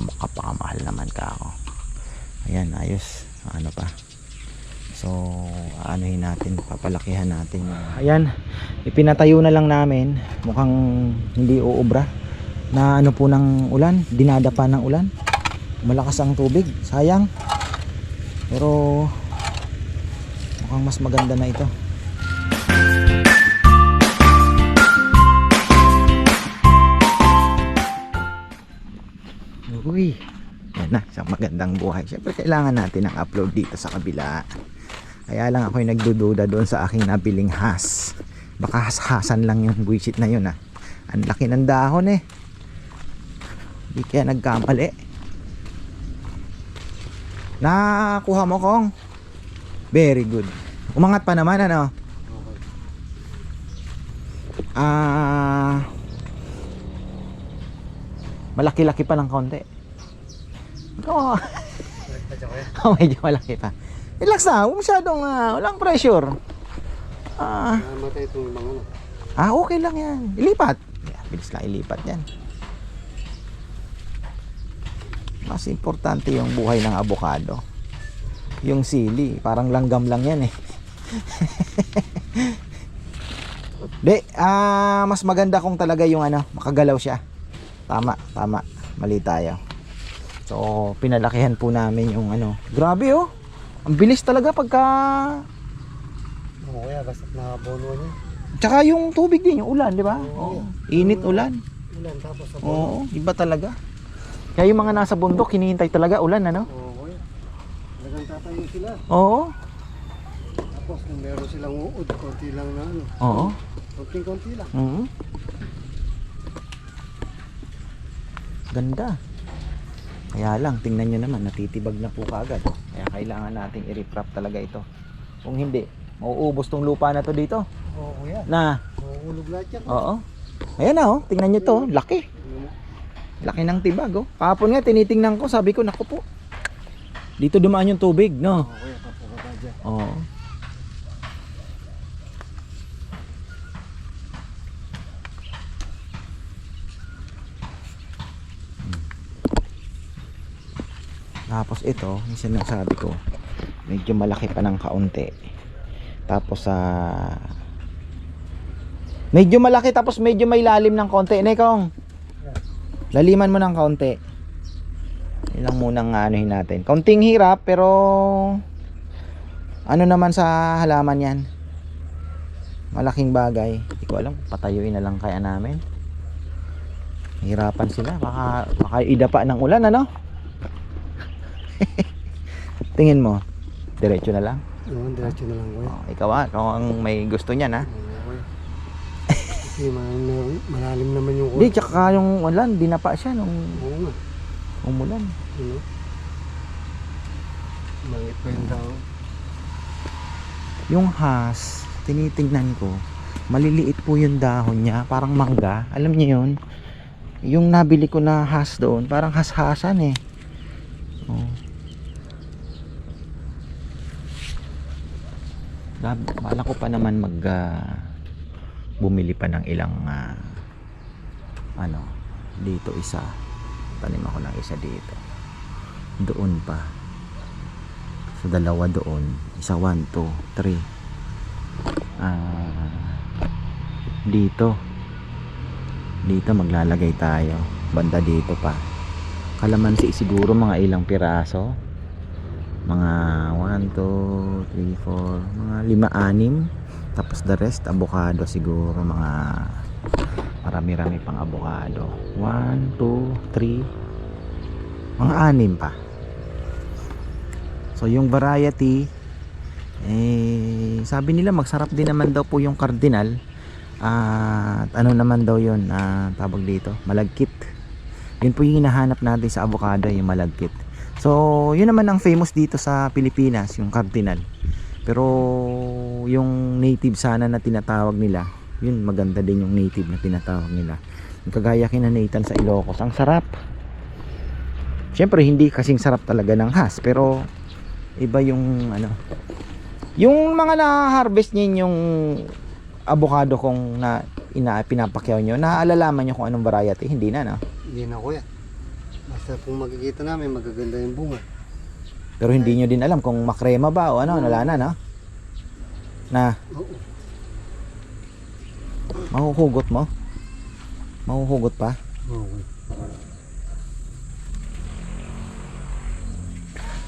kapakamahal naman ka ako. Ayan, ayos. Ano pa. So, aanohin natin, papalakihan natin. Ayan, ipinatayo na lang namin. Mukhang hindi uubra. Na ano po ng ulan, dinadapa ng ulan. Malakas ang tubig, sayang. Pero mukhang mas maganda na ito. Uy, yan na, isang magandang buhay. Siyempre kailangan natin ng upload dito sa kabila. Kaya lang ako'y nagdududa doon sa aking nabiling has. Baka has-hasan lang yung buwisit na yun ah. Ang laki ng dahon eh. Di kaya nagkamali. Nakuha mo kong? Very good. Umangat pa naman ano? Malaki-laki pa ng konti. Oh. Oh, medyo malaki pa. Relax na, masyadong walang pressure. Matay itong mga Okay lang yan. Ilipat. Yeah, bilis lang ilipat yan. Mas importante yung buhay ng avocado. Yung sili, parang langgam lang yan eh. Mas maganda kung talaga yung makagalaw siya. Tama, tama. Mali tayo. So, pinalakihan po namin yung Grabe oh. Ang bilis talaga pagka kaya basta nakabono niya. Tsaka yung tubig din, yung ulan, di ba? Oo. Init ulan. Ulan tapos sa bono. Oo, iba talaga. Kaya yung mga nasa bundok, hinihintay talaga ulan, ano? Oo, kuya. Talagang tatayo sila. Oo. Tapos kung meron silang uod, konti lang na Oo. Konting-konti lang. Ganda. Kaya lang, tingnan nyo naman, natitibag na po kaagad. Kaya kailangan nating i-refrap talaga ito. Kung hindi, mauubos tong lupa na to dito. Oo, kuya. Na? Mauulog lahat yan. Oo. Ayan na oh, tingnan nyo to, laki. Laki ng tibag oh. Kahapon nga, tinitingnan ko, sabi ko, naku po. Dito dumaan yung tubig, no? Oo, kuya, papababa dyan. Oo. Tapos ito, yung sinasabi ko, medyo malaki pa ng kaunti. Tapos medyo malaki tapos medyo may lalim ng kaunti. Nekong, laliman mo ng kaunti. Ilang munang anuhin natin. Kaunting hirap pero ano naman sa halaman yan. Malaking bagay. Hindi ko alam, patayuin na lang kaya namin. Hirapan sila, baka idapa ng ulan ano. Tingin mo, diretso na lang. Oo, diretso na lang, kuya. Ikaw ang may gusto niyan ha. Oo, kuya. Kasi malalim naman yung Hindi, tsaka yung ulan, dinapa siya nung Oo nga. umulan. Mangit pa yung daw. Yung has, tinitingnan ko, maliliit po yung dahon niya, parang mangga. Alam niyo yun? Yung nabili ko na has doon, parang has-hasan eh. Oh. Bala ko pa naman bumili pa ng ilang dito isa. Tanim ako ng isa dito. Doon pa. So dalawa doon. Isa 1, 2, 3. Dito maglalagay tayo. Banda dito pa. Kalamansi siguro mga ilang piraso. Mga 1, 2, 3, 4, mga 5, 6. Tapos the rest avocado siguro, mga marami-rami pang avocado. 1, 2, 3, mga 6 pa. So yung variety sabi nila magsarap din naman daw po yung cardinal. At ano naman daw yun, tawag dito, malagkit. Yun po yung hinahanap natin sa avocado, yung malagkit. So, yun naman ang famous dito sa Pilipinas, yung cardinal. Pero yung native sana na tinatawag nila, yun maganda din yung native na tinatawag nila. Yung kagaya kina Nathan sa Ilocos, ang sarap. Siyempre hindi kasing sarap talaga ng has, pero iba yung yung mga na-harvest niyo yung avocado kung pinapakyaw nyo, naaalalaman nyo kung anong variety? Hindi na, no? Hindi na, kuya. Basta Basta kung makikita namin, magaganda yung bunga. Pero hindi nyo din alam kung makrema ba o ano, wala na, no? Na, Oo. mahuhugot mo? Mahuhugot pa? Okay.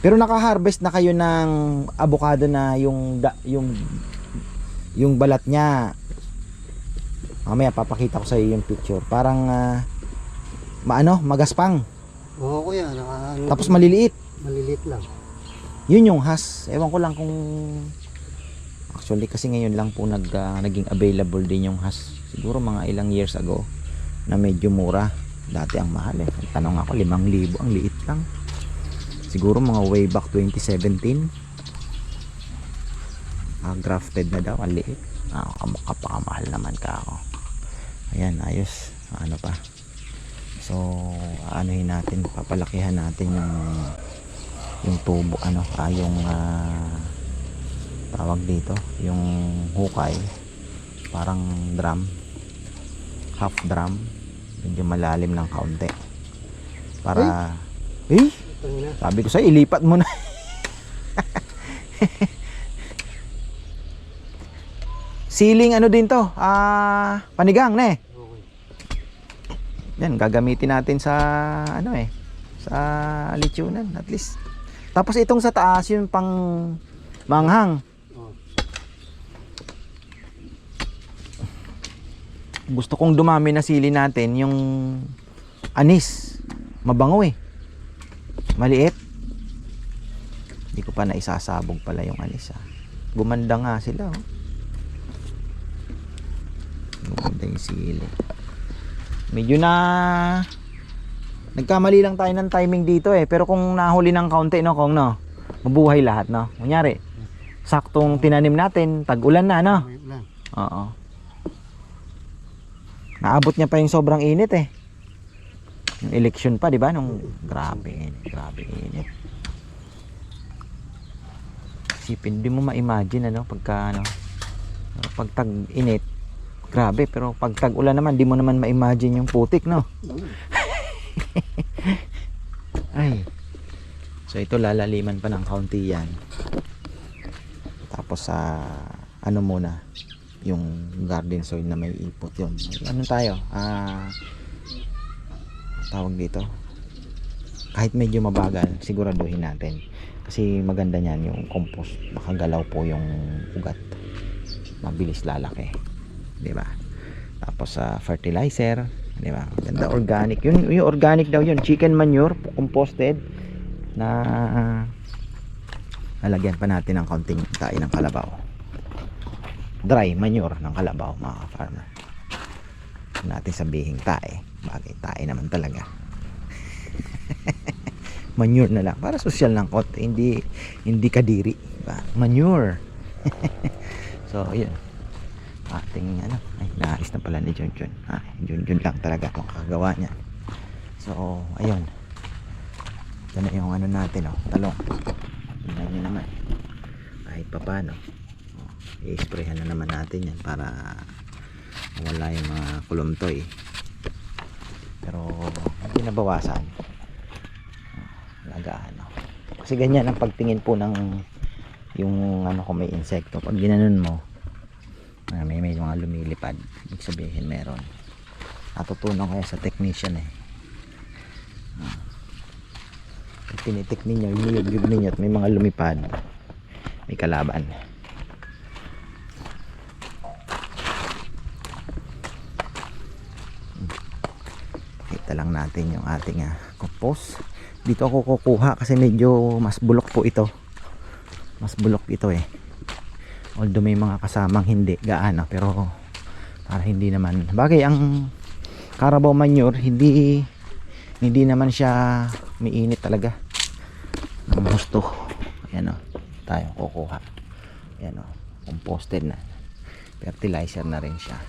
Pero naka-harvest na kayo ng avocado na yung balat niya. Mamaya papakita ko sa iyo yung picture. Parang magaspang. Oo kuya, Tapos maliliit. maliliit lang. Yun yung has. Ewan ko lang kung actually kasi ngayon lang po naging available din yung has. Siguro mga ilang years ago na medyo mura. Dati ang mahal eh. Tanong ako 5,000, ang liit lang. Siguro mga way back 2017. Grafted na daw, ang liit. Kapakamahal naman ka ako. Ayan, ayos. Ano pa? So, anuhin natin, papalakihan natin yung tubo, tawag dito, yung hukay. Parang drum. Half drum. Medyo malalim ng kaunti. Para, sabi ko sa'yo, ilipat mo na. Ceiling ano din to? Panigang na eh. Okay. Yan, gagamitin natin sa sa lechonan at least. Tapos itong sa taas yung pang manghang. Oh. Gusto kong dumami na sili natin yung anis. Mabango eh. Maliit. Hindi ko pa naisasabog pala yung anis. Gumanda nga sila. Gumanda yung sili. Medyo na nagkamali lang tayo ng timing dito eh. Pero kung nahuli ng kaunti, no, Kong, no, mabuhay lahat, no. Kunyari, saktong tinanim natin, tag-ulan na, no. May ulan. Oo. Naabot niya pa yung sobrang init eh. Yung election pa, di ba? Nung grabe init. Isipin, di mo ma-imagine pagka pag tag-init, grabe, pero pag tag-ulan naman, di mo naman ma-imagine yung putik, no? Ay. So ito lalaliman pa ng kaunti yan. Tapos muna yung garden soil na may ipot yun. Ano tayo? Tawag dito, kahit medyo mabagal, siguraduhin natin kasi maganda niyan yung compost, makagalaw po yung ugat, mabilis lalaki, di ba? Tapos fertilizer, di ba? Ganda, organic yung organic daw yun, chicken manure composted na lalagyan pa natin ng kaunting tae ng kalabaw, dry manure ng kalabaw, mga farmer. Natin sabihing tae, bagay tae naman talaga. Manure na lang para social ng konti, hindi kadiri, diba? Manure. So yun ating ay naalis na pala ni Junjun. Junjun lang talaga itong kagawa niya. So ayun, yan na yung natin, talong. Tingnan nyo naman, kahit papano i-sprayhan na naman natin yan para wala yung mga kulumtoy, pero hindi nabawasan. Lagaan, kasi ganyan ang pagtingin po ng yung kung may insekto. Pag ginanon mo, may mga lumilipad, ibig sabihin meron. Natutunan kaya sa technician eh. Pag tinitik ninyo, iniyog ninyo at may mga lumipad, may kalaban. Kita lang natin yung ating compost. Dito ako kukuha kasi medyo mas bulok po ito. Mas bulok ito eh. Although may mga kasamang hindi gaano, pero para hindi naman. Bagay ang Carabao manure, hindi naman siya mainit talaga. Ang gusto. Ayan tayo kukuha. Ayan composted na. Fertilizer na rin siya.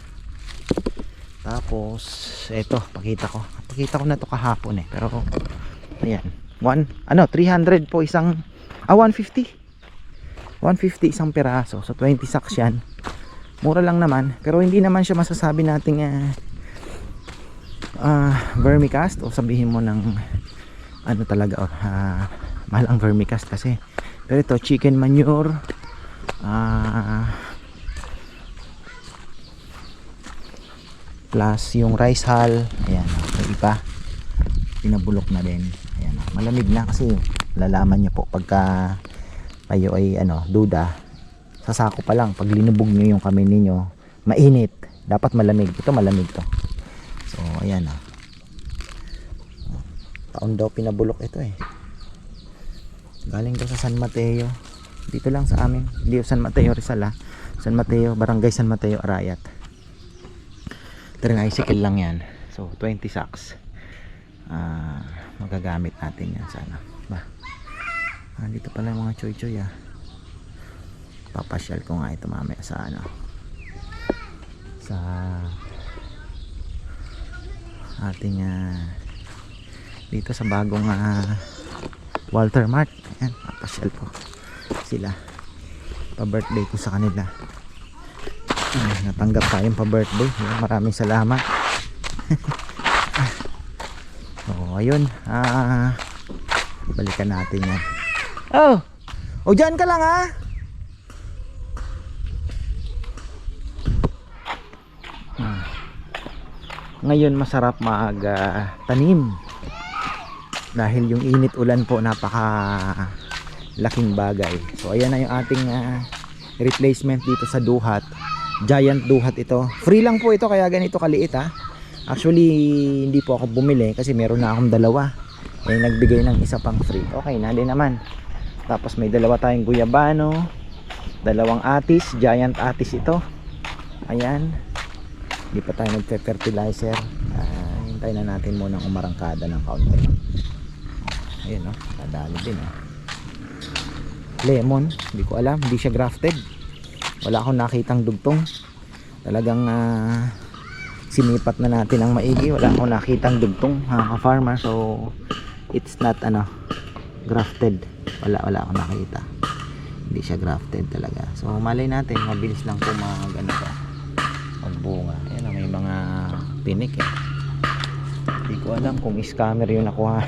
Tapos ito, pakita ko na to kahapon eh, pero ayan, 300 po isang 150 isang piraso, so 20 sacks yan. Mura lang naman, pero hindi naman siya masasabi nating vermicast o sabihin mo ng ano talaga mahal ang vermicast kasi. Pero ito chicken manure, plus yung rice hull, ayan, may iba pinabulok na din. Ayan, malamig na kasi lalaman niyo po pagka kayo ay duda sa sako pa lang. Pag linubog niyo yung kamay ninyo, mainit, dapat malamig. Ito malamig to. So ayan, taon daw pinabulok ito eh. Galing daw sa San Mateo, dito lang sa amin, hindi San Mateo Rizal, San Mateo, Barangay San Mateo, Arayat. Tricycle lang yan. So 20 sacks magagamit natin yan sana ba. Dito pala yung mga choy choy papasyal ko nga ito mamaya sa sa ating dito sa bagong Walter Mart. Ayan, papasyal po sila, pa birthday ko sa kanila. Natanggap tayong pa birthday. Maraming salamat. So ayun, balikan natin yan. Dyan ka lang ngayon masarap tanim dahil yung init ulan po napaka laking bagay. So ayan na yung ating replacement dito sa duhat. Giant duhat ito. Free lang po ito kaya ganito kaliit Actually hindi po ako bumili kasi meron na akong dalawa. Nagbigay ng isa pang free. Okay na din naman. Tapos may dalawa tayong guyabano, dalawang atis, giant atis ito. Ayan. Hindi pa tayo nagfe-fertilizer. Hintayin na natin muna umarangkada ng kaunti. Ayun kadali din Lemon, hindi ko alam, hindi siya grafted. Wala akong nakitang dugtong. Talagang sinipat na natin ang maigi. Wala akong nakitang dugtong ka-farmer. So it's not grafted. Wala akong nakita. Hindi siya grafted talaga. So malay natin, mabilis lang po magbunga. Ayan, may mga tinik Hindi ko alam kung scammer yun nakuha.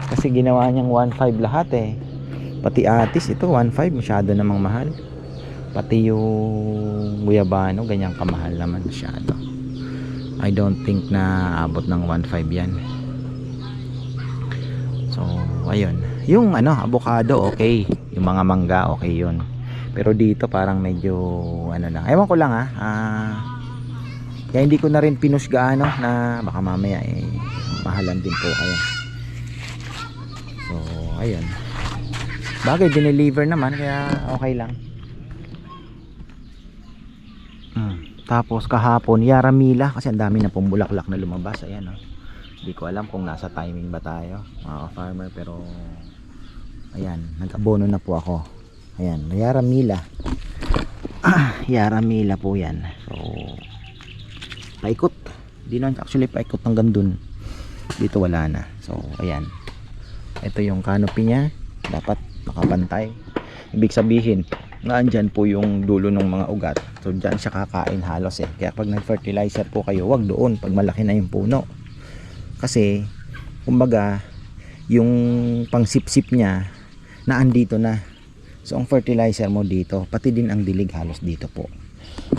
Kasi ginawa niyang 1.5 lahat pati atis ito 1.5, masyado namang mahal. Pati yung guyabano ganyang kamahal naman masyado. I don't think na abot ng 1.5 yan. So ayun, yung avocado okay, yung mga mangga okay yun, pero dito parang medyo ewan ko lang kaya hindi ko na rin pinusga na baka mamaya mahalan din po kaya. So ayun, bagay dineliver naman kaya okay lang. Tapos kahapon Yaramila kasi ang dami na pong bulaklak na lumabas. Ayan hindi ko alam kung nasa timing ba tayo mga farmer, pero ayan, nag-abono na po ako. Ayan, Yaramila. Yaramila po yan. So paikot, di na actually paikot hanggang dun, dito wala na. So ayan, ito yung canopy niya, dapat nakabantay. Ibig sabihin naandyan po yung dulo ng mga ugat, so dyan siya kakain halos kaya pag nag-fertilizer po kayo, wag doon pag malaki na yung puno, kasi kumbaga yung pangsipsip niya naandito na. So ang fertilizer mo dito, pati din ang dilig halos dito po.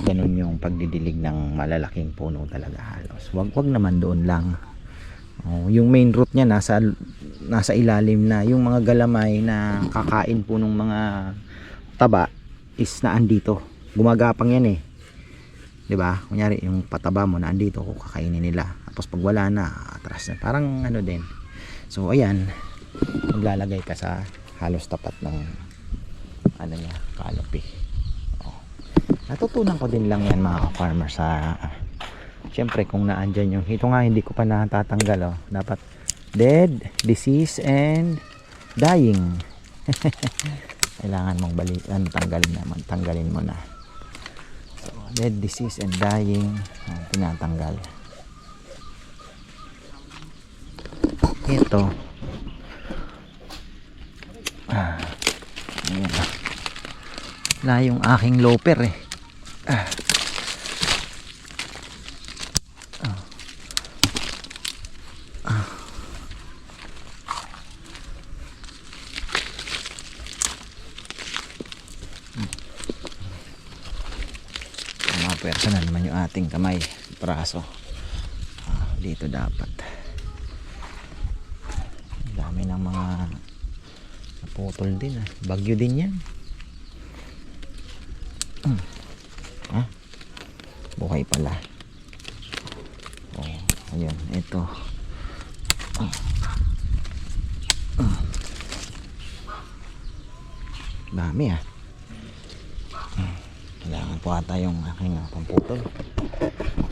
Ganun yung pagdidilig ng malalaking puno talaga halos. Wag naman doon lang. Yung main root niya nasa ilalim na. Yung mga galamay na kakain po ng mga taba is naandito. Gumagapang yan 'di ba? Kunyari yung pataba mo naandito, kakainin nila. Tapos pag wala na, atras na. Parang din. So ayan, maglalagay ka sa halos tapat ng niya, canopy. Natutunan ko din lang yan mga farmer sa syempre kung naandyan yung ito nga hindi ko pa natatanggal dapat dead, disease and dying. Kailangan mong balikan, tanggalin mo na. So, dead, disease and dying tinatanggal. Ito na yung aking loper Saan na naman yung ating kamay, braso? Dito dapat. Ang dami ng mga naputol din bagyo din yan. Buhay pala. Ayun, ito. Dami kailangan po ata yung aking pamputol.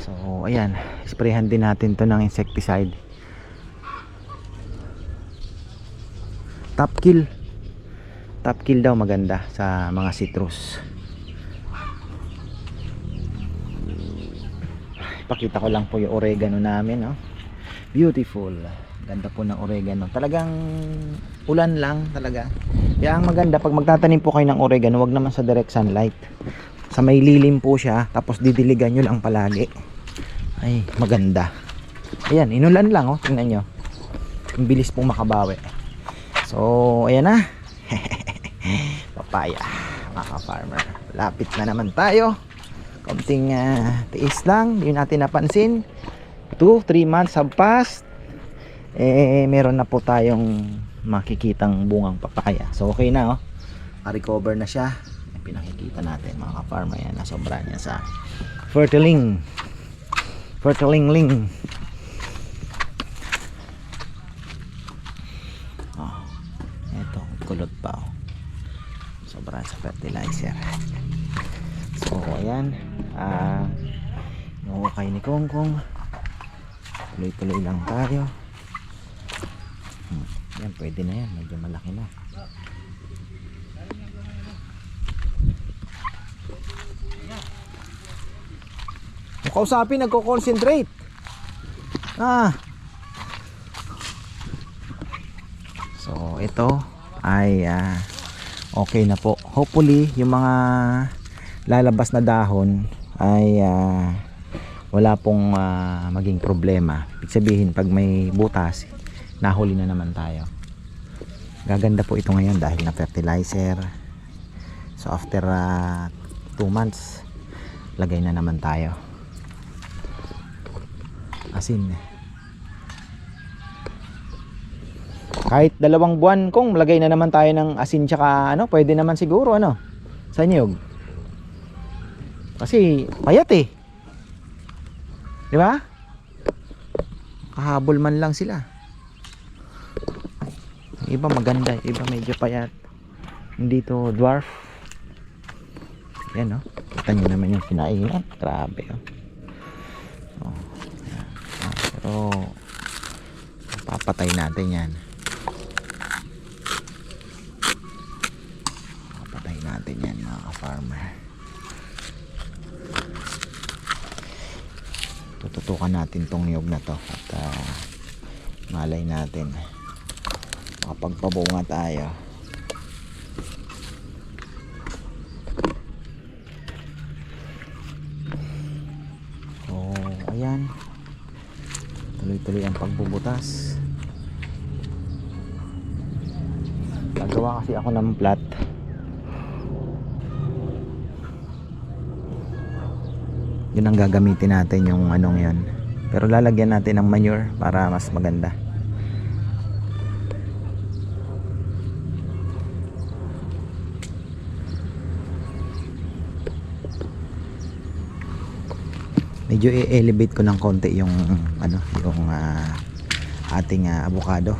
So ayan, sprayhan din natin to ng insecticide. Top kill daw maganda sa mga citrus. Pakita ko lang po yung oregano namin, no? Beautiful, ganda po ng oregano. Talagang ulan lang talaga. Kaya ang maganda pag magtatanim po kayo ng oregano, wag naman sa direct sunlight, sa may lilim po siya, tapos didiligan nyo lang palagi. Ay maganda. Ayan, inulan lang, oh, tingnan nyo, ang bilis pong makabawi. So ayan na. Papaya, mga farmer, lapit na naman tayo. Konting tiis lang, hindi natin napansin. 2-3 months have passed, meron na po tayong makikitang bungang papaya. So okay na, oh, recover na siya. Pinakikita natin mga ka-farmer, yan, nasobra niya sa fertiling ling. Ito kulot pa, oh, sobra sa fertilizer. So ayan, nuhukay ni Kongkong, tuloy-tuloy lang tayo. Yan, pwede na yan, medyo malaki na. Kung kausapin, nagko-concentrate. So ito ay okay na po. Hopefully yung mga lalabas na dahon ay wala pong maging problema. Ibig sabihin pag may butas, nahuli na naman tayo. Gaganda po ito ngayon dahil na fertilizer. So after 2 months, lagay na naman tayo asin. Kahit 2 buwan kung lagay na naman tayo ng asin tsaka pwede naman siguro sa niyog. Kasi payat di ba? Kahabol man lang sila. Iba maganda, iba medyo payat. Hindi to dwarf. Yan, kita nyo naman yung kinainan. Grabe, pero papatay natin yan. Papatay natin yan mga ka-farmer. Tututukan natin tong niyog na to at malay natin makapagpabunga tayo. So ayan, tuloy-tuloy ang pagbubutas. Nagawa kasi ako ng plat. Yun ang gagamitin natin, yung yun. Pero lalagyan natin ng manure para mas maganda. Medyo i-elevate ko ng konti yung yung ating avocado.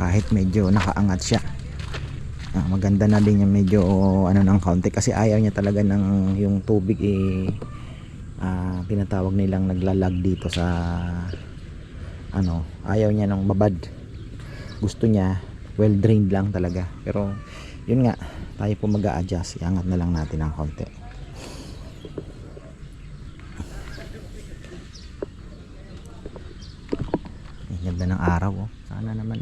Kahit medyo nakaangat siya. Maganda na din yung medyo ng konti kasi ayaw niya talaga ng yung tubig tinatawag nilang naglalag dito sa ayaw niya ng babad. Gusto niya well drained lang talaga. Pero yun nga, tayo po mag-a-adjust. Iangat na lang natin ng konti. Ganda ng araw, sana naman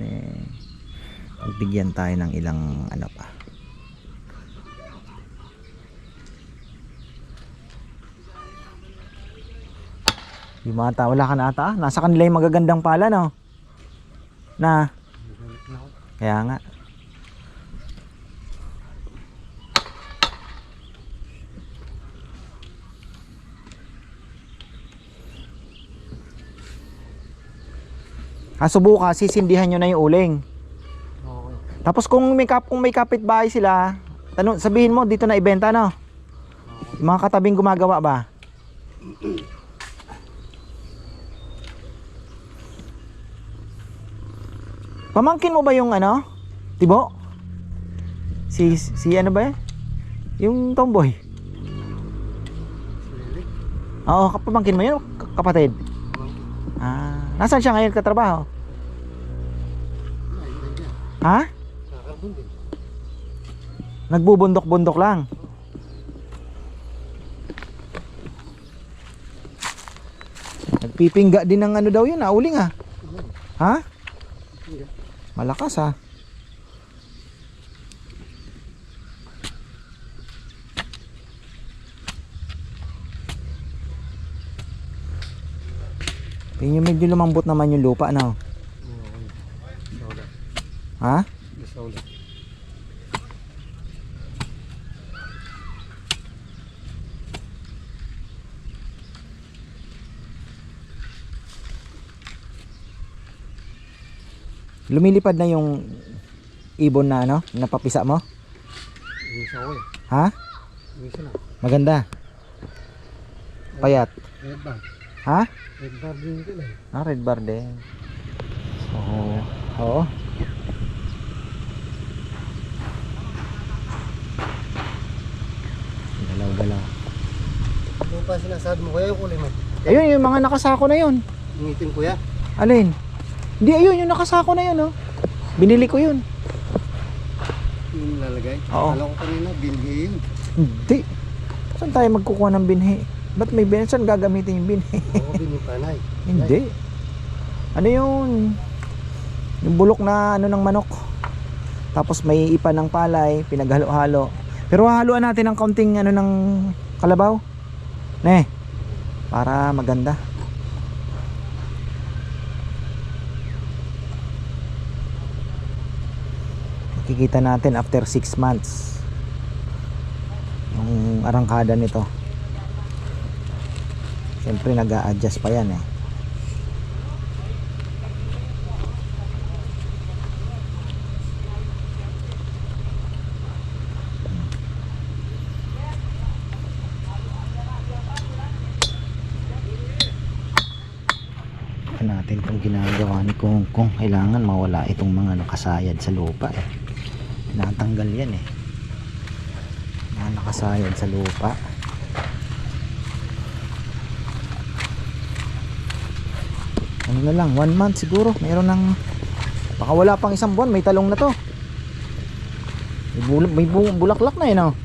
pagbigyan tayo ng ilang pa. Yung mga wala ka na ata, nasa kanila yung magagandang pala, no? Na kaya nga Subuka, sisindihan nyo na yung uling. Okay. Tapos kung may kapitbahay sila, sabihin mo dito na ibenta, no? Yung mga katabing gumagawa ba? Pamangkin mo ba yung ano? Tibo? Si ano ba yan? Yung tomboy? Oo, pamangkin mo yun, kapatid? Nasaan siya ngayon katrabaho? Ha? Nagbubundok-bundok lang. Nagpipingga din ng ano daw yun, uling ah. Ha? Malakas ah. Tingnan medyo lumambot naman yung lupa, no? Ha? Lumilipad na yung ibon na ano, napapisa mo? Isa ko eh. Ha? Isa na. Maganda. Payat. Red bar. Ha? Red bar din ito eh. Red bar din. Oo. Oo. Galaw-galaw. Ano pa sinasabi mo kuya yung kulay mo? Ayun, yung mga nakasako na yun. Yung itim kuya? Alin? Hindi, ayun, yung nakasako na yun, oh. Binili ko yun. Yung lalagay? Oo. Alam ko kanina, binhi yun. Hindi. Saan tayo magkukuha ng binhi? Ba't may binhi? Saan gagamitin yung binhi? Oo, binhi panay. Hindi. Ano yun? Yung bulok na ano ng manok. Tapos may ipa ng palay, pinaghalo-halo. Pero haluan natin ng kaunting ano ng kalabaw. Ne. Para maganda. Makikita natin after 6 months yung arangkada nito. Siyempre nag-a-adjust pa yan eh. Natin itong ginagawa ni Kung kailangan mawala itong mga nakasayad sa lupa eh. Natanggal yan eh, mga nakasayad sa lupa. Ano na lang, 1 month siguro mayroon ng, baka wala pang 1 buwan may talong na to. May bulaklak na eh, no?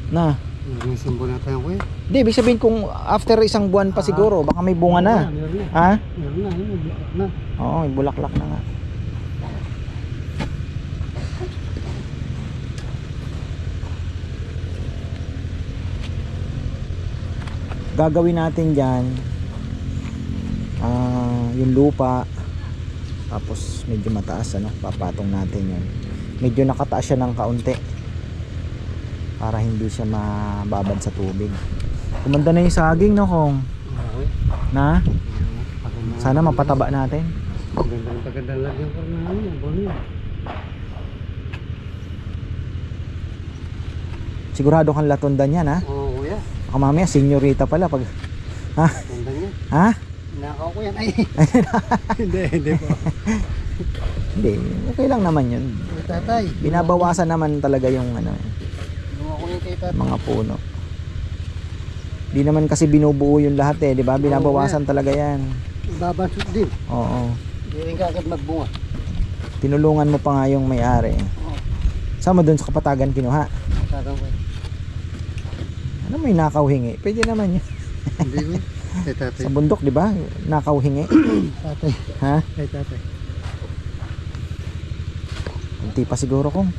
Na Yung simbo na tayo kuya. hindi, ibig sabihin kung after 1 buwan pa siguro baka may bunga na. Meron na. Ha? Meron na, may bulaklak na. Oo, may bulaklak na nga. Gagawin natin dyan yung lupa, tapos medyo mataas ano, papatong natin yun. Medyo nakataas siya ng kaunti para hindi siya mababad sa tubig. Kumanda na yung saging, no, Kung? Okay. Na? Sana mapataba natin. Paganda lang yung karnahan niya, bono yan. Sigurado kang latundan yan, ha? Oo kuya, Baka mamaya senyorita pala pag, ha? ganda niya. Ha? Nakaw ko yan. Ay! Hindi po. Hindi, okay lang naman yun. Kay tatay. Binabawasan naman talaga yung ano, Ginawa ko yung kay tatay. mga puno. Di naman kasi binubuo yung lahat eh, di ba? Binabawasan talaga yan. Ibabansot din. Oo. Hindi rin kagad magbunga. Tinulungan mo pa nga yung may-ari. Oo. Saan mo dun sa Kapatagan kinuha? Tatang ko. Ano may nakaw hingi? Pwede naman yun. Hindi ko. Kay tatay. Sa bundok, di ba? Nakaw hingi. Tatay. Ha? Kay tatay. Kunti pa siguro Kung.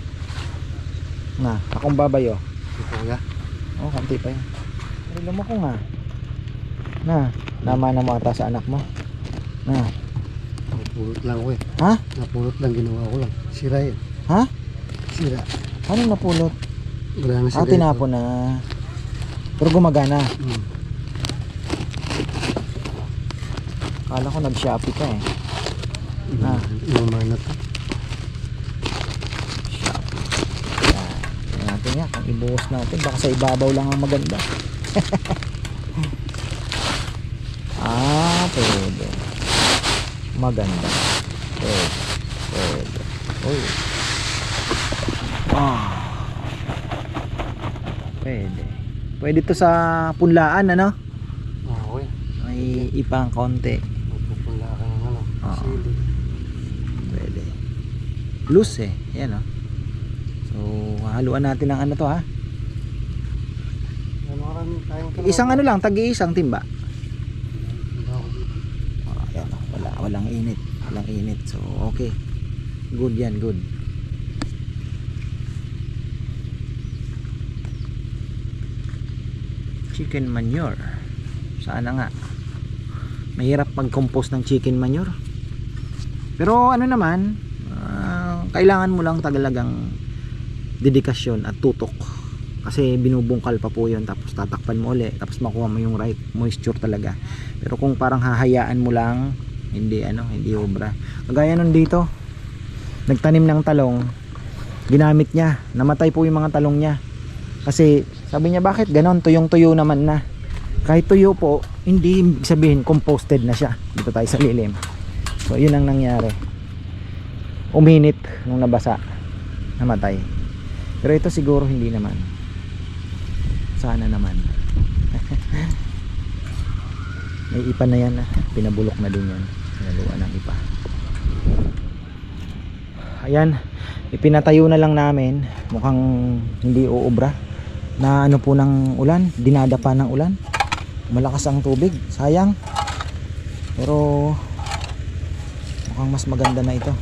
Na, akong babayo. Ito kuya. Oh, kunti pa yun. Pero mo Kung, ha. Na, namana mo ata sa anak mo. Na. Napulot lang ko eh. Ha? Napulot lang, ginawa ko lang. Sira yun. Ha? Sira. Ano napulot? Wala na sila. Tinapon na. Pero gumagana. Hmm. Kala ko nag-Shopee ka eh. Ah. Luma na to. Shop. Yan. Yan natin yan. Kung ibuhos natin, baka sa ibabaw lang ang maganda. Pwede. Maganda. Pwede. Uy. Pwede. Pwede to sa punlaan, ano? Okay. May ipang konti. Magpupula ka ng ano. Oo. Sili. Pwede. Loose eh. Yan oh. So, haluan natin ng ano to ha. Ano maraming tayong kalaman. Isang ano lang, tagi-isang timba. Hindi ako dito. Yan oh. Walang init. Walang init. So, okay. Good yan, good. Chicken manure. Sana nga. Mahirap mag-compose ng chicken manure. Pero ano naman, kailangan mo lang talagang dedikasyon at tutok. Kasi binubungkal pa po yun, tapos tatakpan mo uli, tapos makuha mo yung right moisture talaga. Pero kung parang hahayaan mo lang, hindi obra. Kagaya nun dito, nagtanim ng talong, ginamit niya, namatay po yung mga talong niya. Kasi sabi niya, bakit ganon, tuyong-tuyo naman na. Kahit tuyo po, hindi ibig sabihin composted na siya. Dito tayo sa lilim. So yun ang nangyari. Uminit nung nabasa, namatay. Pero ito siguro hindi naman. Sana naman. May ipa na yan, pinabulok na din yan. Sinaluan ng ipa. Ayan, ipinatayo na lang namin. Mukhang hindi uubra. Na ano po ng ulan, dinadapa ng ulan. Malakas ang tubig, sayang. Pero mukhang mas maganda na ito.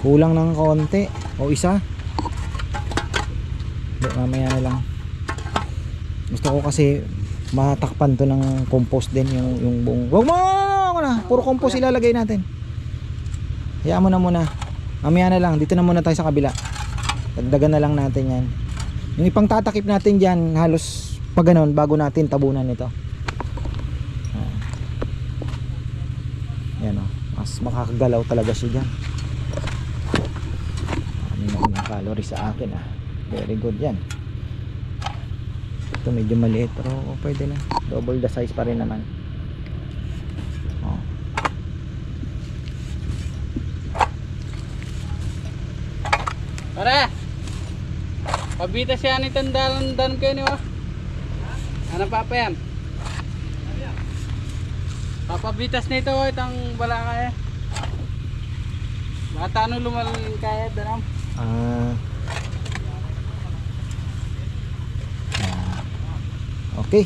Kulang ng konti o isa. Hindi, mamaya na lang. Gusto ko kasi matakpan to ng compost din yung buong. Wag mo na, puro compost ilalagay natin. Hayaan mo na muna. Mamaya na lang, dito na muna tayo sa kabila. Dagdagan na lang natin yan. Yung ipang tatakip natin dyan, halos pag ganon, bago natin tabunan ito. Yan o, mas makakagalaw talaga siya dyan. Ano yung calorie sa akin very good yan. Ito medyo maliit pero pwede na, double the size pa rin naman. Pare, pabita siya ni tandalan kayo niyo. Ano pa yan? Papabitas nito itang balaka eh. Bata ano lumalang kaya danam? Okay.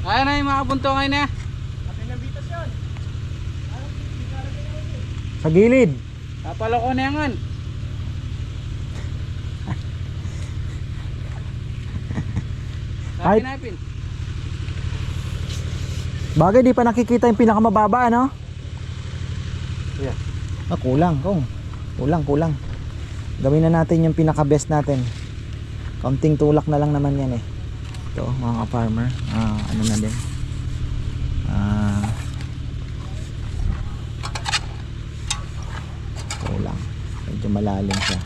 Ay na yung mga bunto ngayon eh. Sa gilid. Papaloko na yan. Ay. Napin. Bagay di pa nakikita yung pinakamababa ano? Yeah. Kulang kung. Kulang. Gawin na natin yung pinaka best natin. Kaunting tulak na lang naman yan eh. Ito mga farmer, ano na din. Kulang. Medyo malalim siya.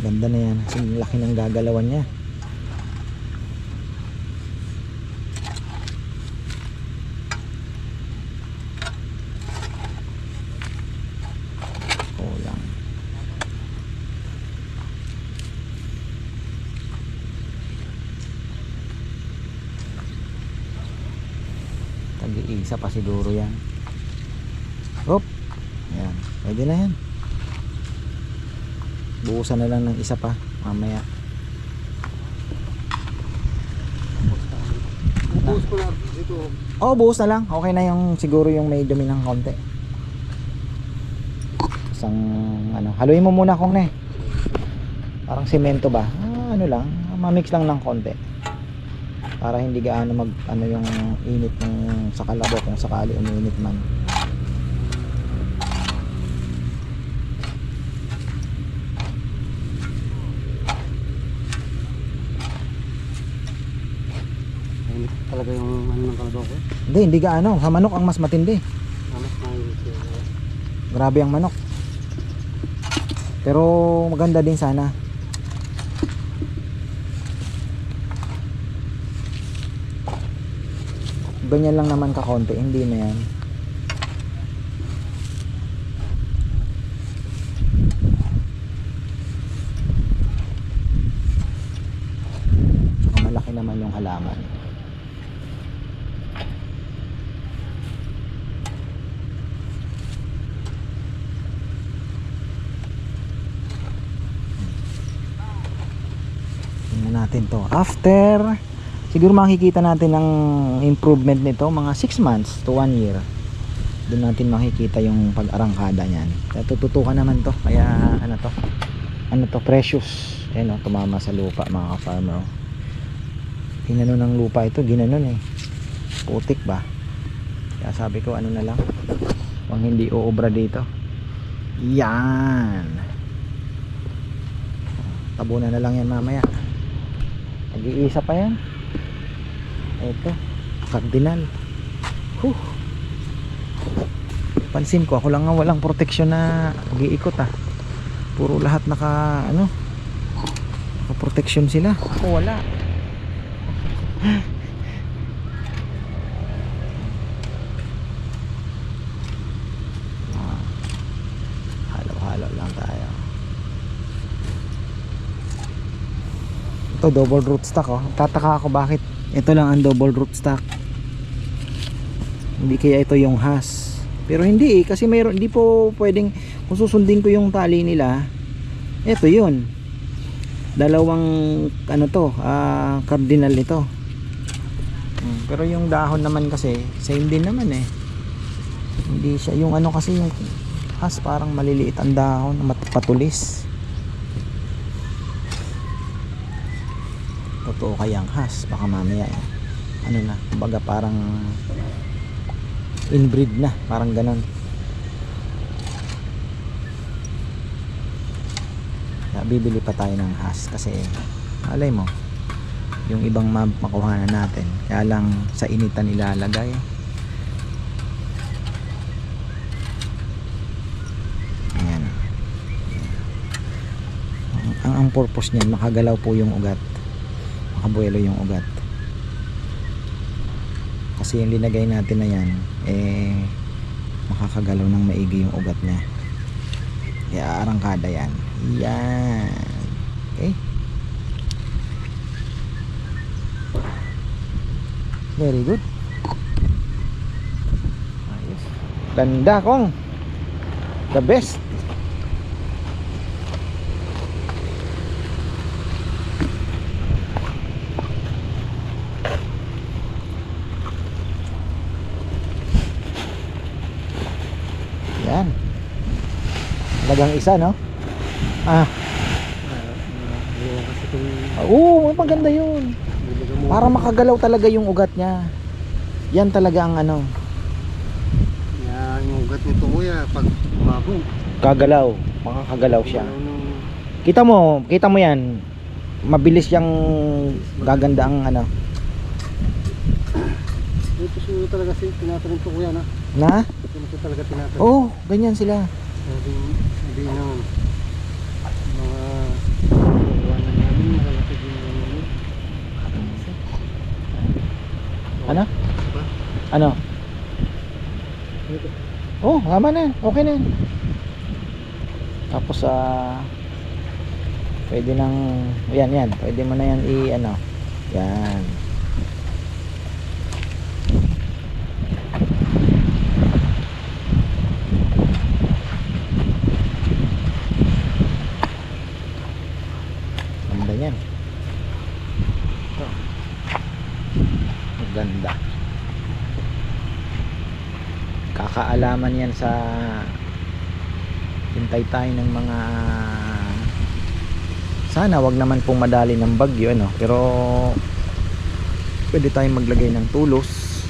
Ganda na yan. Kasi laki ng gagalawan niya. Kulang. Tag-iisa pa siguro yan. Hop. Ayan. Pwede na yan. Buusan na lang ng isa pa mamaya. Bubuhos ko na dito. Buhos na lang. Okay na yung siguro yung may dumi ng konti. Isang ano, haluin mo muna kung ne. Parang semento ba? Ano lang, mamix lang ng konti. Para hindi gaano mag ano yung init ng sa kalabo kung sakali uminit man. talaga yung ano ng kalabaw ko. Hindi gaano. Sa manok ang mas matindi. Mas mahilig siya. Grabe ang manok. Pero maganda din sana. Ganyan lang naman kakonti, hindi na yan. Saka malaki naman yung halaman. Tingnan natin to. After, siguro makikita natin ang improvement nito mga 6 months to 1 year. Doon natin makikita yung pag-arangkada niyan. Kaya tututukan naman to. Kaya ano to, precious. Ayan o, tumama sa lupa mga ka-farmer. Ginanon ng lupa ito, ginanon eh. Putik ba? Kaya sabi ko ano na lang, pang hindi uubra dito. Yan. Tabunan na lang yan mamaya. Nag-iisa pa yan. Ito, cardinal. Pansin ko, ako lang nga walang proteksyon na nag-iikot ah. Puro lahat naka proteksyon sila. Ako wala. Halo-halo lang tayo. Ito double rootstock oh. Tataka ako bakit ito lang ang double rootstock. Hindi kaya ito yung Haas. Pero hindi kasi mayroon, hindi po pwedeng kung susundin ko yung tali nila. Ito yun. Dalawang ano to, cardinal ito. Pero yung dahon naman kasi same din naman eh. Hindi siya yung ano kasi yung Haas parang maliliit ang dahon, patulis. Totoo kayang Haas, baka mamaya eh. Ano na, kumbaga parang inbreed na, parang ganon. Kaya bibili pa tayo ng Haas kasi alay mo yung ibang makuha na natin, kaya lang sa initan ilalagay. Ayan. Ang purpose niyan, makagalaw po yung ugat, makabuelo yung ugat. Kasi yung linagay natin na yan makakagalaw ng maigi yung ugat niya. Kaya arangkada yan. Yan. Okay. Very good. Ayos. Ganda kong. The best. Yan. Lagang isa, no? Kasi kung Oo, maganda yun. Para makagalaw talaga yung ugat niya. Yan talaga ang ano. yan yung ugat nito kuya pag umabong. Gagalaw. Makakagalaw siya. Ano, Kita mo yan. Mabilis yang gaganda ang ano. ito siguro talaga tinatanim to kuya na. Na? Ito talaga tinatanim. Oo, ganyan sila. Hindi naman. Mga iwanan namin, malalaki din namin. Ano? Ano? Oh, tama na yan. Okay na yan. Tapos pwede nang yan. Pwede mo na yan ano. Yan. Ganda yan. Ito. Ganda. Kakaalaman yan sa hintay tayo ng mga sana wag naman pong madali ng bagyo ano, pero pwede tayong maglagay ng tulos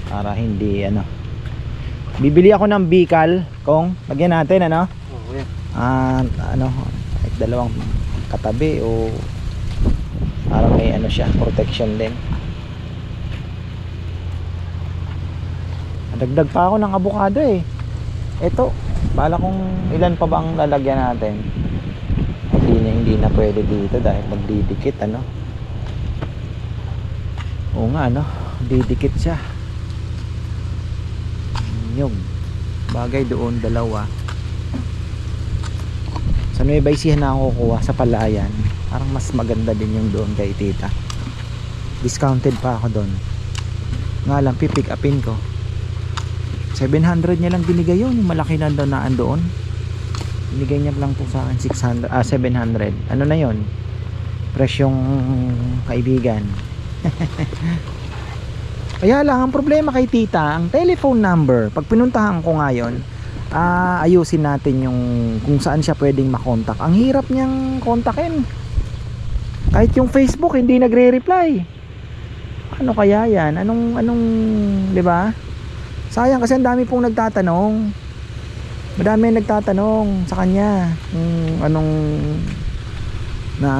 para hindi ano. Bibili ako ng bikal kung lagyan natin ano, Okay. ano kahit dalawang katabi o para may ano siya, protection din. Dagdag pa ako ng avocado eh. Ito, bala kung ilan pa ba ang lalagyan natin. Hindi na pwede dito dahil magdidikit ano. Oo nga ano, didikit siya. Yung bagay doon dalawa. Sa Nueva Ecija na ako kukuha sa Palayan. Parang mas maganda din yung doon kay tita. Discounted pa ako doon. Nga lang pipick upin ko. 700 niya lang binigay yun. Yung malaki na doon na andoon. Binigay niya lang po sa akin 700. Ano na yun? Presyong kaibigan. Kaya lang ang problema kay tita, ang telephone number. Pag pinuntahan ko ngayon, ayusin natin yung kung saan siya pwedeng makontak. Ang hirap niyang kontakin. Kahit yung Facebook hindi nagre-reply. Ano kaya yan? Anong 'di ba? Sayang kasi ang dami pong nagtatanong. Madami nagtatanong sa kanya kung anong na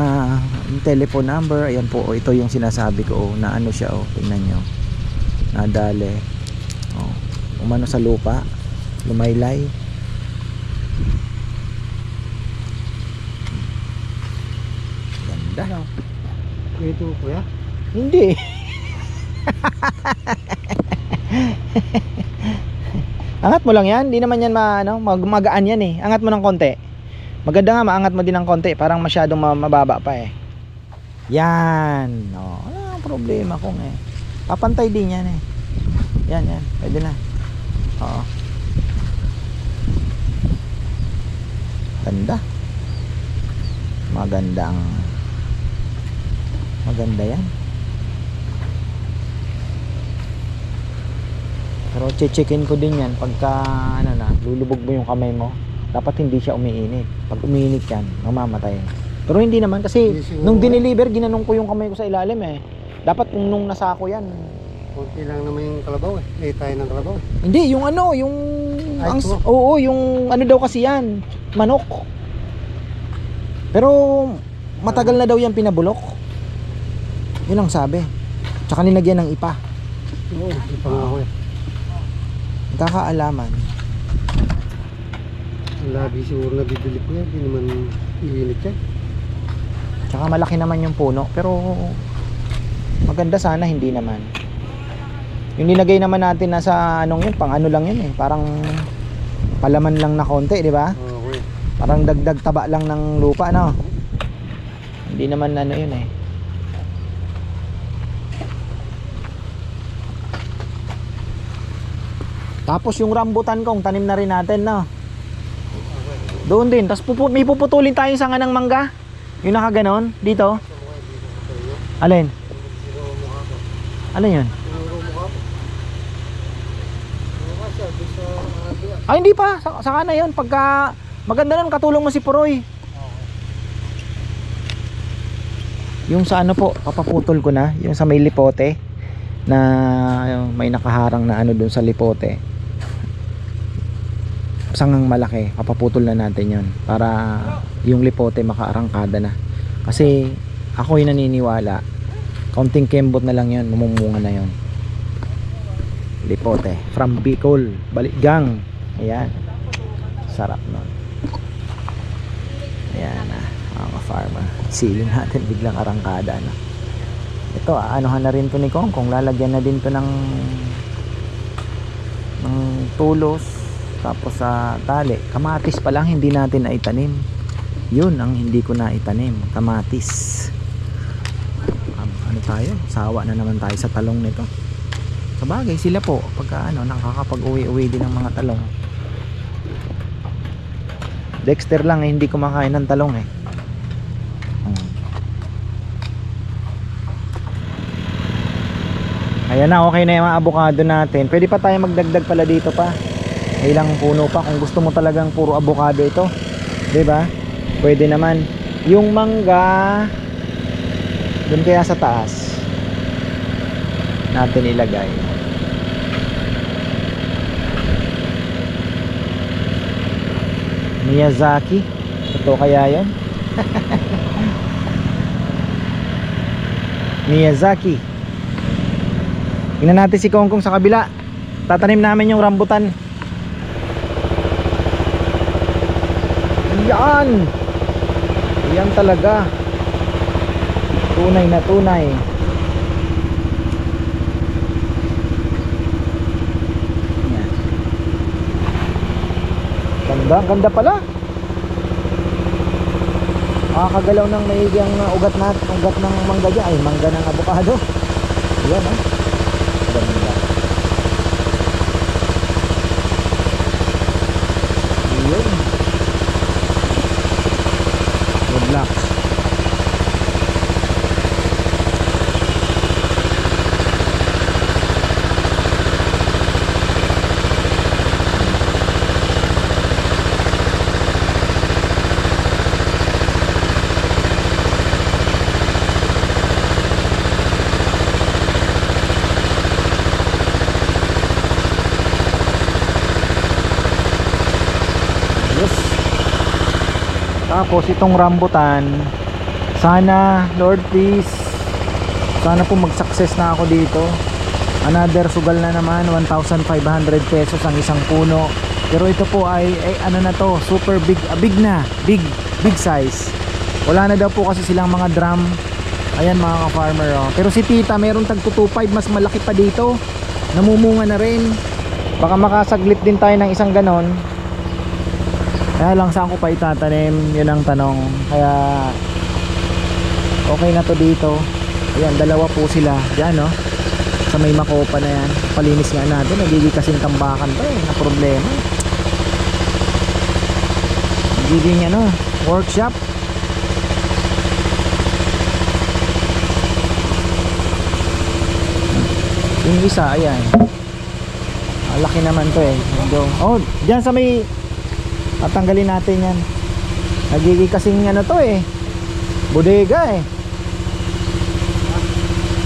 yung telephone number. Ayan po, ito yung sinasabi ko na ano siya tingnan nyo. Nadali. Umano sa lupa. Lumaylay. Ganda. Ito kuya. Hindi. Angat mo lang yan. Hindi naman yan magaan yan eh. Angat mo ng konti. Maganda nga maangat mo din ng konti. Parang masyadong mababa pa eh. Yan. Wala ang problema kung eh. Papantay din yan eh. Yan. Pwede na. Oo. Ganda. Maganda yan. Pero checkin ko din yan pagka lulubog mo yung kamay mo. Dapat hindi siya umiinit. Pag umiinit yan, mamamatay. Pero hindi naman kasi nung dineliver ginanong ko yung kamay ko sa ilalim eh. Dapat nung nasako yan. Konti lang naman yung kalabaw eh. Tayo ng kalabaw. Hindi, yung yung daw kasi yan, manok. Pero matagal na daw yan pinabulok. Yun ang sabi. Tsaka nilagyan ng ipa. Oo, ipa nga ako eh. Kakaalaman. Labi siguro na bibili ko yan. Hindi naman iinit yan. Tsaka malaki naman yung puno. Pero maganda sana hindi naman. Yung nilagay naman natin nasa yun, pang ano lang yun eh. Parang palaman lang na konti, di ba? Okay. Parang dagdag taba lang ng lupa, no? Hindi naman yun eh. Tapos yung rambutan kong tanim na rin natin, no? Doon din. Tapos may puputulin tayong sanga ng mangga. Yung nakaganon, dito. Alin? Alin yun? Ay hindi pa, saka na yun. Pagka maganda nun, katulong mo si Puroy. Yung sa po, papaputol ko na. Yung sa may lipote na may nakaharang na doon sa lipote, sangang malaki, papaputol na natin yon para yung lipote makaarangkada na. Kasi ako'y naniniwala kaunting kembot na lang yon, mamumunga na yon. Lipote from Bicol, Balikgang. Ayan, sarap nun. Ayan mga farmer, siling natin biglang arangkada na. Ito anuhan na rin to ni Kong, kung lalagyan na din to ng tulos. Tapos sa tali, kamatis pa lang hindi natin naitanim. Yun ang hindi ko naitanim, kamatis. Ano tayo? Sawa na naman tayo sa talong nito. Sabagay sila po pagka nakakapag-uwi-uwi din ng mga talong. Dexter lang hindi kumakain ng talong eh. Ayan na, okay na yung mga avocado natin. Pwede pa tayo magdagdag pala dito pa. Ilang puno pa kung gusto mo talagang puro avocado ito, 'di ba? Pwede naman. Yung mangga doon kaya sa taas natin ilagay. Miyazaki, ito kaya 'yon? Miyazaki. Tingnan natin si Kongkong sa kabila. tatanim namin yung rambutan. Yan. Yan talaga. Tunay na tunay. Yan. Ganda, ganda pala. Kagalaw ng maigi ang ugat ng mangga dyan. Ay, mangga ng avocado. Yan, oh. Ganda. Yun. Good luck. Tapos itong rambutan, sana Lord please, sana po mag-success na ako dito. Another sugal na naman, 1,500 pesos ang isang puno. Pero ito po ay ano na to, super big, big size. Wala na daw po kasi silang mga drum. Ayan mga ka-farmer, oh. Pero si tita meron tag 225, mas malaki pa dito. Namumunga na rin. Baka makasaglit din tayo ng isang ganon. Kaya lang saan ko pa itatanim, yun ang tanong. Kaya okay na to dito. Ayan, dalawa po sila diyan, no? Sa may makopa na yan. Palinis nga natin, nagiging kasing tambakan to eh, na problema. Nagiging ano, workshop. Yung isa, ayan, laki naman to eh. Oh, diyan sa may, tatanggalin natin yan. Nagiging kasing ano to eh, bodega eh.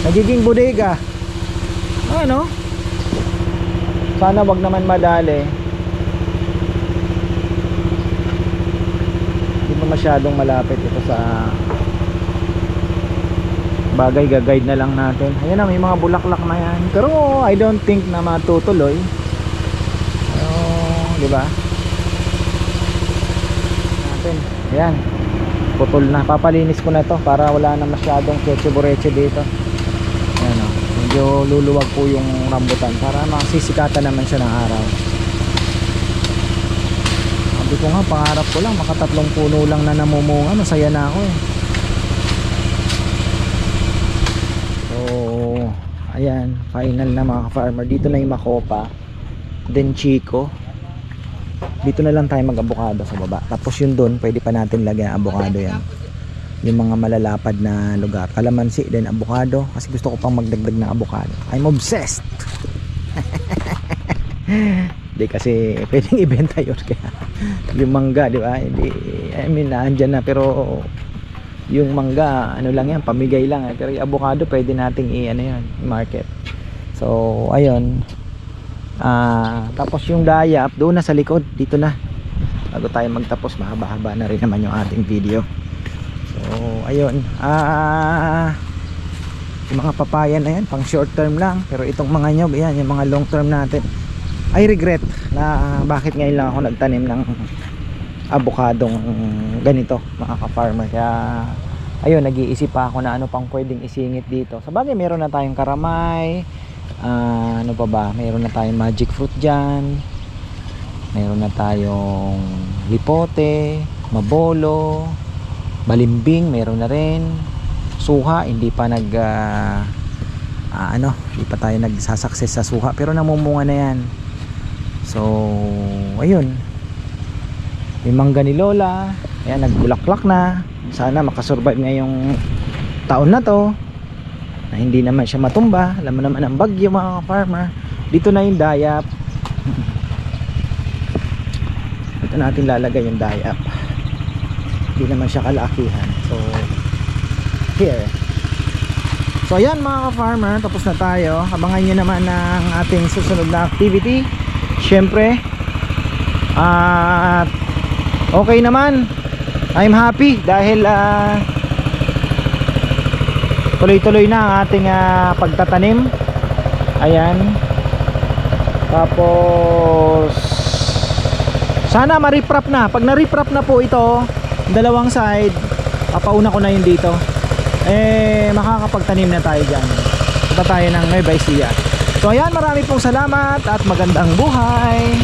Nagiging bodega. Ano? Sana wag naman madali. Hindi pa masyadong malapit ito sa bagay, gag-guide na lang natin. Ayan na, may mga bulaklak na yan. Pero I don't think na matutuloy. Di ba? Ayan, putol na. Papalinis ko na to para wala na masyadong ketchubureche dito. Ayan, oh. Medyo luluwag po yung rambutan para masisikatan naman siya ng araw. Sabi ko nga, pangarap ko lang makatatlong puno lang na namumunga, masaya na ako eh. So ayan, final na mga farmer. Dito na yung makopa, then Chico. Dito na lang tayo mag-avocado sa baba. Tapos yun doon, pwede pa natin lagyan avocado yan. Yung mga malalapad na lugar. Kalamansi, then avocado. Kasi gusto ko pang magdagdag ng avocado. I'm obsessed! Hindi kasi pwedeng ibenta yun. Kaya yung mangga, di ba? Hindi, I mean, naandyan na. Pero yung mangga, ano lang yan, pamigay lang. Pero yung avocado, pwede nating i-market. So, ayun. Tapos yung dayap doon na sa likod, dito na bago tayo magtapos, mahaba-haba na rin naman yung ating video. So ayun, yung mga papaya na yan pang short term lang, pero itong mga nyog, yan yung mga long term natin. I regret na bakit ngayon lang ako nagtanim ng avocadong ganito mga ka-farmer. Kaya ayun, nag-iisip pa ako na ano pang pwedeng isingit dito. Sabagay meron na tayong karamay, ano pa ba, mayroon na tayong magic fruit dyan, mayroon na tayong lipote, mabolo, balimbing, mayroon na rin suha. Hindi pa hindi pa tayo nagsasucess sa suha, pero namumunga na yan. So ayun, yung mangga ni Lola, ayan, nagbulaklak na. Sana makasurvive ngayong taon na to, na hindi naman siya matumba. Alam mo naman ang bagyo mga farmer. Dito na yung dayap. Dito natin lalagay yung dayap. Hindi naman siya kalakihan. So here. So ayan mga farmer, tapos na tayo. Abangan nyo naman ang ating susunod na activity. Syempre okay naman, I'm happy dahil tuloy-tuloy na ang ating pagtatanim. Ayan, Tapos sana ma-reprap na. Pag na-reprap na po ito, dalawang side, papauna ko na yun dito. Makakapagtanim na tayo dyan. Punta tayo ng Nueva Ecija. So ayan, marami pong salamat at magandang buhay.